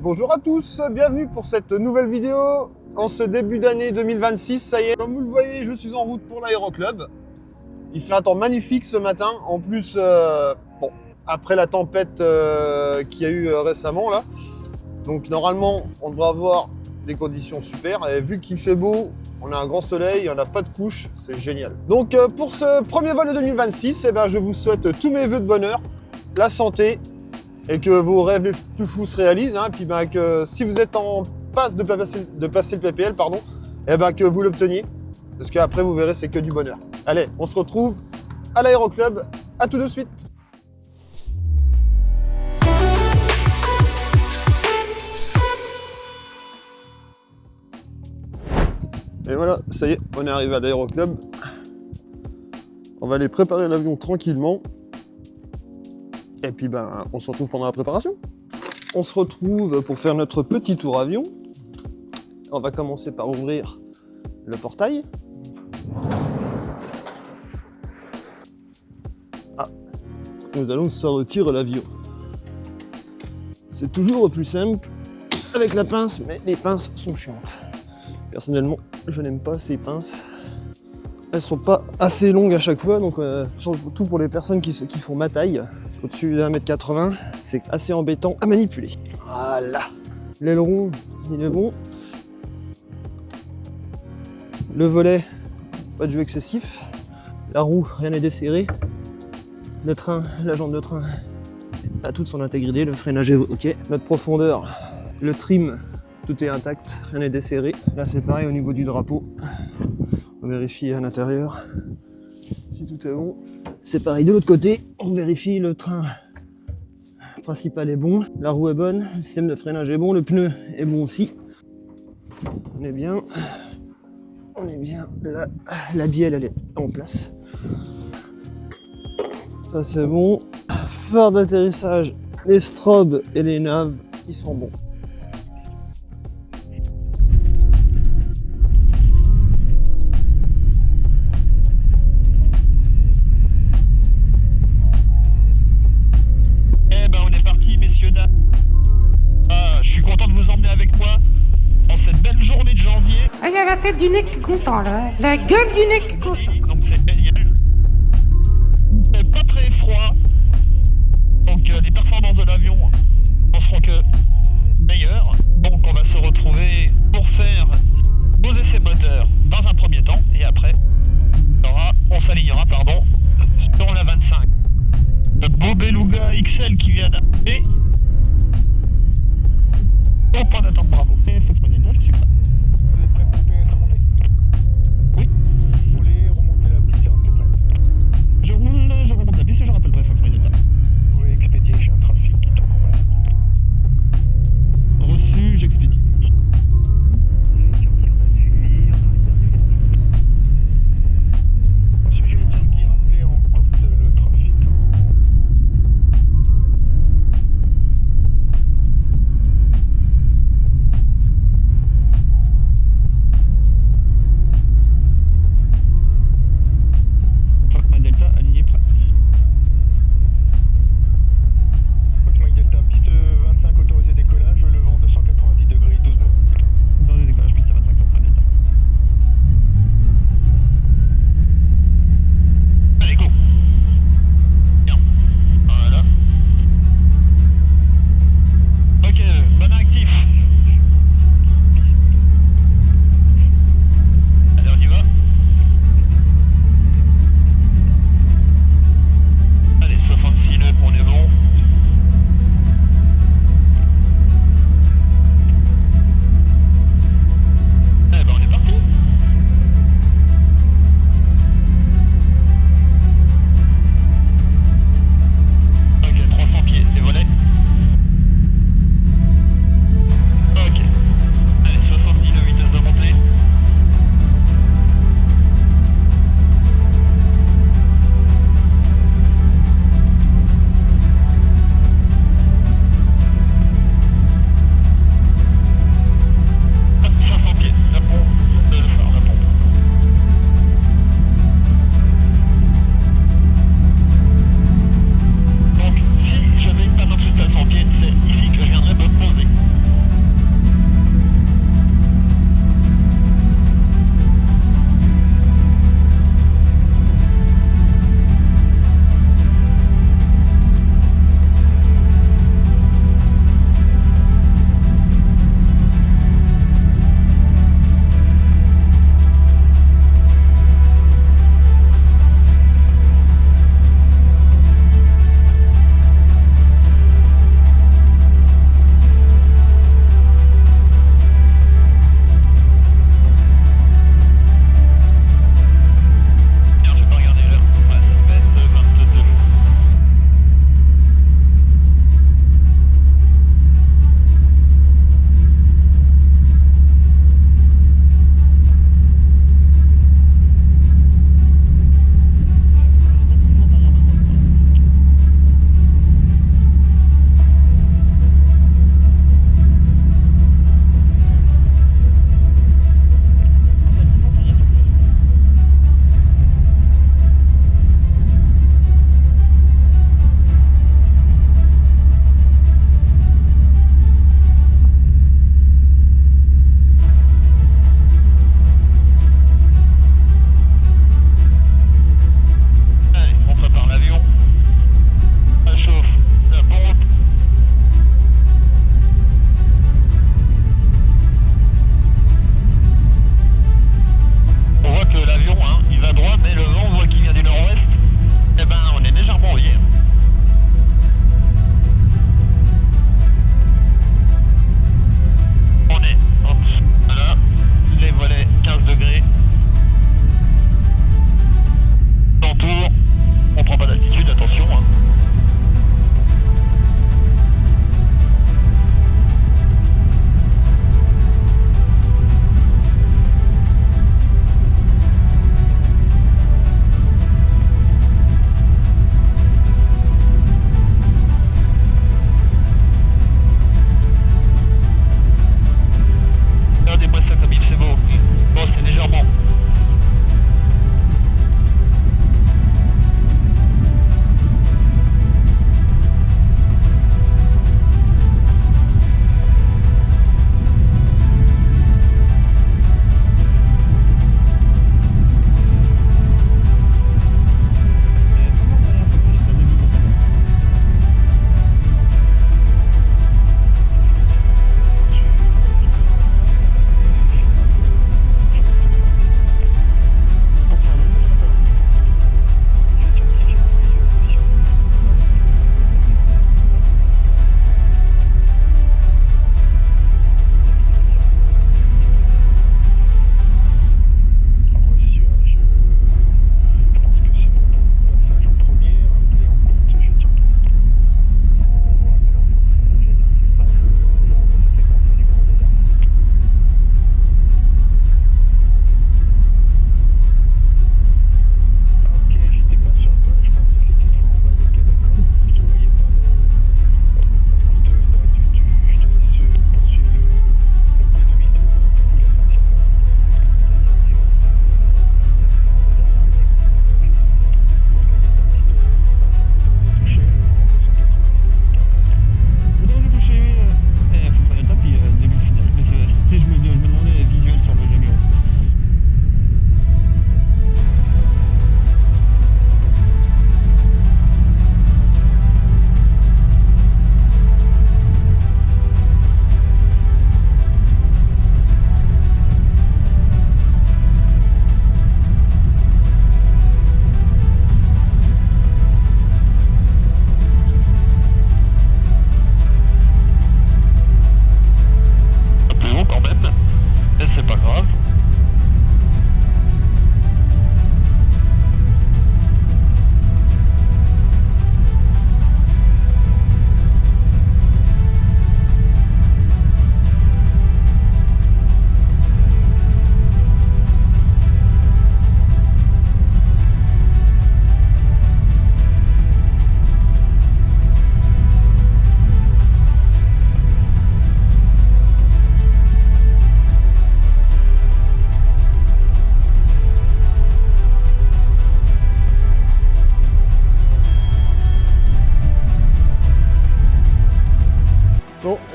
Bonjour à tous, bienvenue pour cette nouvelle vidéo en ce début d'année 2026, ça y est. Comme vous le voyez, je suis en route pour l'aéroclub. Il fait un temps magnifique ce matin, en plus, après la tempête qu'il y a eu récemment là. Donc normalement, on devrait avoir des conditions super, et vu qu'il fait beau, on a un grand soleil, on n'a pas de couche, c'est génial. Donc pour ce premier vol de 2026, je vous souhaite tous mes vœux de bonheur, la santé, et que vos rêves les plus fous se réalisent, et puis que si vous êtes en passe de passer le PPL, que vous l'obteniez, parce qu'après vous verrez c'est que du bonheur. Allez, on se retrouve à l'aéroclub, à tout de suite. Et voilà, ça y est, on est arrivé à l'aéroclub. On va aller préparer l'avion tranquillement. Et puis on se retrouve pendant la préparation. On se retrouve pour faire notre petit tour avion. On va commencer par ouvrir le portail. Nous allons sortir l'avion. C'est toujours plus simple avec la pince, mais les pinces sont chiantes. Personnellement, je n'aime pas ces pinces. Elles sont pas assez longues à chaque fois, donc surtout pour les personnes qui font ma taille. Au-dessus d'1m80, c'est assez embêtant à manipuler. Voilà. L'aileron, il est bon. Le volet, pas de jeu excessif. La roue, rien n'est desserré. Le train, la jambe de train a toute son intégrité. Le freinage est ok. Notre profondeur, le trim, tout est intact, rien n'est desserré. Là c'est pareil au niveau du drapeau. On vérifie à l'intérieur si tout est bon. C'est pareil de l'autre côté, on vérifie le train principal est bon, la roue est bonne, le système de freinage est bon, le pneu est bon aussi. On est bien, la bielle elle est en place. Ça c'est bon. Phare d'atterrissage, les strobes et les naves, ils sont bons. Il a la tête du nez qui est content là, la gueule du nez qui est content. Donc c'est génial. C'est pas très froid. Donc les performances de l'avion n'en seront que meilleures. Donc on va se retrouver pour faire nos essais moteurs dans un premier temps. Et après, on s'alignera sur la 25. Le beau Beluga XL qui vient d'arriver. Au point d'attente, bravo. Et faut se moyenner, super. Vous êtes prêts pour faire monter? Oui. Vous voulez remonter la piste, s'il vous plaît? Je remonte la piste et je rappelle prêt, faut que je moyenne là. Oui, expedition, trafic qui tourne en bas. Reçu, j'expédie. Reçu, j'ai le temps qui rappelait en courte le trafic.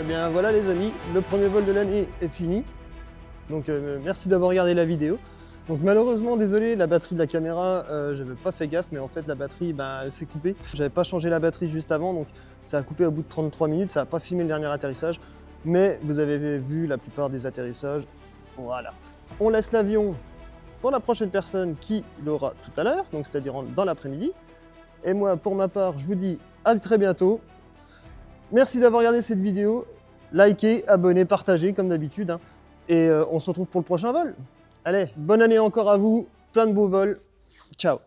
bien voilà les amis, le premier vol de l'année est fini. Donc merci d'avoir regardé la vidéo. Donc malheureusement, désolé, la batterie de la caméra, j'avais pas fait gaffe, mais en fait la batterie, elle s'est coupée. J'avais pas changé la batterie juste avant, donc ça a coupé au bout de 33 minutes, ça n'a pas filmé le dernier atterrissage. Mais vous avez vu la plupart des atterrissages. Voilà. On laisse l'avion pour la prochaine personne qui l'aura tout à l'heure, donc c'est-à-dire dans l'après-midi. Et moi, pour ma part, je vous dis à très bientôt. Merci d'avoir regardé cette vidéo. Likez, abonnez, partagez comme d'habitude. Hein. Et on se retrouve pour le prochain vol. Allez, bonne année encore à vous, plein de beaux vols. Ciao.